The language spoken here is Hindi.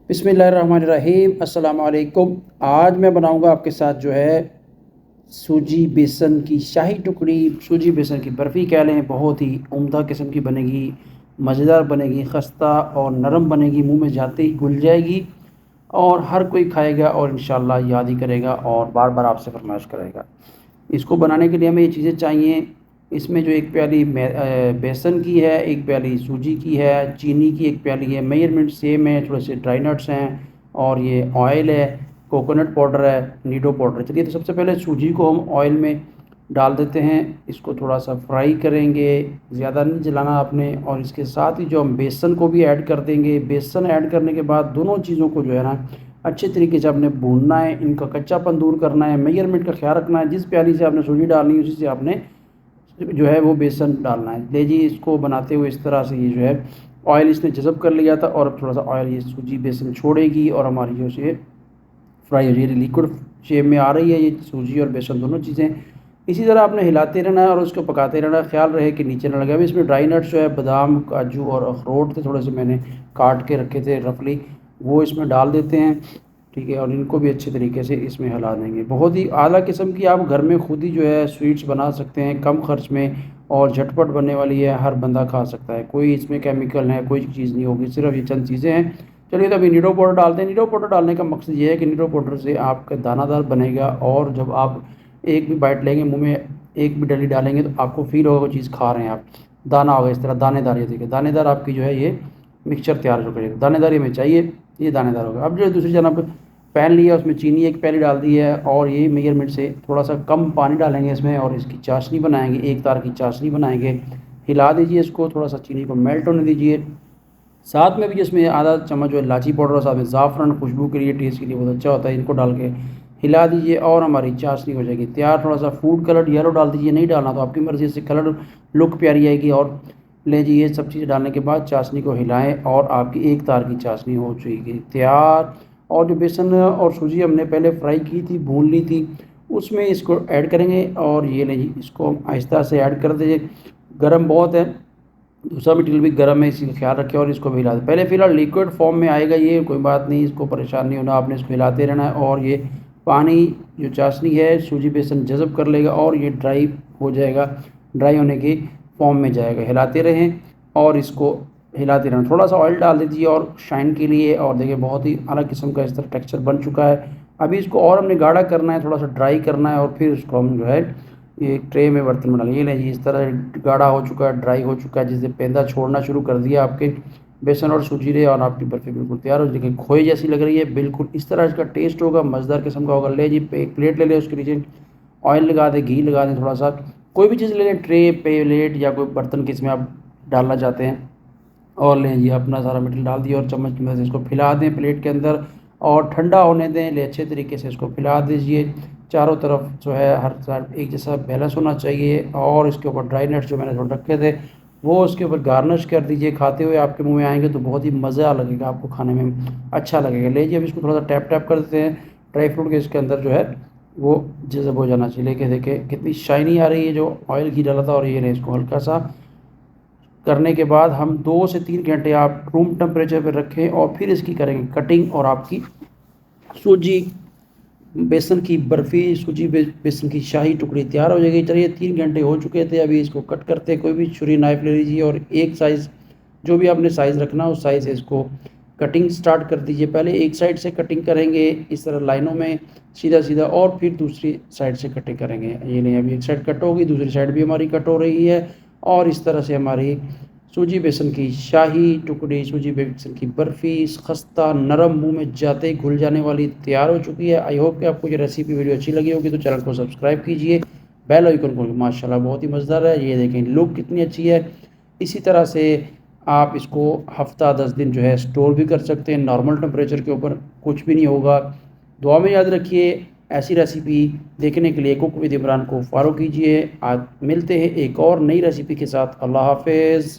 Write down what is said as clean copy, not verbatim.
बिस्मिल्लाहिर्रहमानिर्रहीम। अस्सलाम वालेकुम। आज मैं बनाऊंगा आपके साथ जो है सूजी बेसन की शाही टुकड़ी, सूजी बेसन की बर्फ़ी कह लें। बहुत ही उम्दा किस्म की बनेगी, मज़ेदार बनेगी, खस्ता और नरम बनेगी, मुंह में जाते ही घुल जाएगी और हर कोई खाएगा और इंशाल्लाह याद ही करेगा और बार बार आपसे फरमाइश करेगा। इसको बनाने के लिए हमें ये चीज़ें चाहिए। इसमें जो एक प्याली बेसन की है, एक प्याली सूजी की है, चीनी की एक प्याली है, मेजरमेंट सेम है, थोड़े से ड्राई नट्स हैं और ये ऑयल है, कोकोनट पाउडर है, नीडो पाउडर है। चलिए तो सबसे पहले सूजी को हम ऑयल में डाल देते हैं। इसको थोड़ा सा फ्राई करेंगे, ज़्यादा नहीं जलाना आपने। और इसके साथ ही जो हम बेसन को भी ऐड कर देंगे। बेसन ऐड करने के बाद दोनों चीज़ों को जो है ना अच्छे तरीके से आपने भूनना है, इनका कच्चापन दूर करना है। मेजरमेंट का ख्याल रखना है, जिस प्याली से आपने सूजी डालनी है उसी से आपने जो है वो बेसन डालना है। ले जी, इसको बनाते हुए इस तरह से ये जो है ऑयल इसने जज़ब कर लिया था और अब थोड़ा सा ऑयल ये सूजी बेसन छोड़ेगी और हमारी जो से फ्राई हो रही है, लिक्विड शेप में आ रही है ये सूजी और बेसन दोनों चीज़ें। इसी तरह आपने हिलाते रहना है और उसको पकाते रहना है, ख्याल रहे कि नीचे ना लगे। अभी इसमें ड्राई नट्स जो है बादाम, काजू और अखरोट थे, थोड़े से मैंने काट के रखे थे रफली, वो इसमें डाल देते हैं। ठीक है, और इनको भी अच्छे तरीके से इसमें हिला देंगे। बहुत ही आला किस्म की आप घर में खुद ही जो है स्वीट्स बना सकते हैं कम खर्च में, और झटपट बनने वाली है, हर बंदा खा सकता है। कोई इसमें केमिकल है, कोई चीज़ नहीं होगी, सिर्फ ये चंद चीज़ें हैं। चलिए तो अभी नीडो पाउडर डालते हैं। नीडो पाउडर डालने का मकसद ये है कि नीडो पाउडर से आपका दानादार बनेगा और जब आप एक भी बाइट लेंगे, मुंह में एक भी डली डालेंगे तो आपको फील होगा वो चीज़ खा रहे हैं आप। दाना होगा इस तरह दानेदार, ये देखिए दानेदार आपकी जो है ये मिक्सचर तैयार हो जाएगा। दानेदार हमें चाहिए, ये दानेदार होगा। अब जो दूसरी जनाब पैन लिया, उसमें चीनी एक प्याली डाल दी है और ये मेजरमेंट से थोड़ा सा कम पानी डालेंगे इसमें और इसकी चाशनी बनाएंगे, एक तार की चाशनी बनाएंगे। हिला दीजिए इसको, थोड़ा सा चीनी को मेल्ट होने दीजिए। साथ में भी इसमें आधा चम्मच जो इलायची पाउडर और साथ में ज़ाफ़रान खुशबू के लिए, टेस्ट के लिए बहुत अच्छा होता है, इनको डाल के हिला दीजिए और हमारी चाशनी हो जाएगी तैयार। थोड़ा सा फूड कलर येलो डाल दीजिए, नहीं डालना तो आपकी मर्ज़ी से, कलर लुक प्यारी आएगी। और ले जी, ये सब चीज़ डालने के बाद चाशनी को हिलाएं और आपकी एक तार की चाशनी हो चुकी तैयार। और जो बेसन और सूजी हमने पहले फ्राई की थी, भून ली थी, उसमें इसको ऐड करेंगे और ये ले जी, इसको आहिस्ता से ऐड कर दीजिए। गर्म बहुत है, दूसरा मटीरियल भी गर्म है, इसी का ख्याल रखें और इसको भी हिला दें। पहले फ़िलहाल लिक्विड फॉर्म में आएगा ये, कोई बात नहीं, इसको परेशान नहीं होना, आपने इसको हिलाते रहना है। और ये पानी जो चाशनी है सूजी बेसन जज़ब कर लेगा और ये ड्राई हो जाएगा, ड्राई होने की फॉर्म में जाएगा। हिलाते रहें और इसको हिलाते रहना। थोड़ा सा ऑयल डाल दीजिए और शाइन के लिए, और देखिए बहुत ही अलग किस्म का इस तरह टेक्सचर बन चुका है। अभी इसको और हमने गाढ़ा करना है, थोड़ा सा ड्राई करना है और फिर इसको हम जो है ये ट्रे में बर्तन में डालेंगे। नहीं जी, इस तरह गाढ़ा हो चुका है, ड्राई हो चुका है, जिससे पेंदा छोड़ना शुरू कर दिया आपके बेसन और सूजी ने, और आपकी बर्फ़ी बिल्कुल तैयार हो। देखिए खोए जैसी लग रही है, बिल्कुल इस तरह इसका टेस्ट होगा, मज़ेदार किस्म का होगा। ले जी, एक प्लेट ले लें, उसके नीचे ऑयल लगा दें, घी लगा दें, थोड़ा सा कोई भी चीज़ ले लें, ट्रे, प्लेट या कोई बर्तन किसमें आप डालना चाहते हैं, और लें जी अपना सारा मटेरियल डाल दिया और चम्मच की मदद से इसको फैला दें प्लेट के अंदर और ठंडा होने दें। ले अच्छे तरीके से इसको फैला दीजिए, चारों तरफ जो है हर साइड एक जैसा बैलेंस होना चाहिए। और इसके ऊपर ड्राई नट्स जो मैंने थोड़े रखे थे वो उसके ऊपर गार्निश कर दीजिए। खाते हुए आपके मुंह में आएंगे तो बहुत ही मज़ा लगेगा, आपको खाने में अच्छा लगेगा। लीजिए अब इसको थोड़ा सा टैप टैप कर देते हैं, ड्राई फ्रूट के इसके अंदर जो है वो जज़ब हो जाना चाहिए। लेके देखे कितनी शाइनी आ रही है, जो ऑयल घी डाला था। और ये इसको हल्का सा करने के बाद हम 2 से 3 घंटे आप रूम टेम्परेचर पर रखें और फिर इसकी करेंगे कटिंग, और आपकी सूजी बेसन की बर्फ़ी, सूजी बेसन की शाही टुकड़ी तैयार हो जाएगी। चलिए 3 घंटे हो चुके थे, अभी इसको कट करते हैं। कोई भी छुरी नाइफ ले लीजिए और एक साइज़ जो भी आपने साइज़ रखना उस साइज़ से इसको कटिंग स्टार्ट कर दीजिए। पहले एक साइड से कटिंग करेंगे इस तरह लाइनों में सीधा सीधा, और फिर दूसरी साइड से कटिंग करेंगे। ये नहीं, अभी एक साइड कट होगी, दूसरी साइड भी हमारी कट हो रही है और इस तरह से हमारी सूजी बेसन की शाही टुकड़ी, सूजी बेसन की बर्फ़ी खस्ता नरम, मुंह में जाते ही घुल जाने वाली तैयार हो चुकी है। आई होप कि आपको ये रेसिपी वीडियो अच्छी लगी होगी, तो चैनल को सब्सक्राइब कीजिए, बेल आइकन को। माशाल्लाह बहुत ही मज़ेदार है, ये देखें लुक कितनी अच्छी है। इसी तरह से आप इसको हफ़्ता 10 दिन जो है स्टोर भी कर सकते हैं नॉर्मल टेम्परेचर के ऊपर, कुछ भी नहीं होगा। दुआ में याद रखिए। ऐसी रेसिपी देखने के लिए कुक विद इमरान को फॉलो कीजिए। आज मिलते हैं एक और नई रेसिपी के साथ। अल्लाह हाफ़िज़।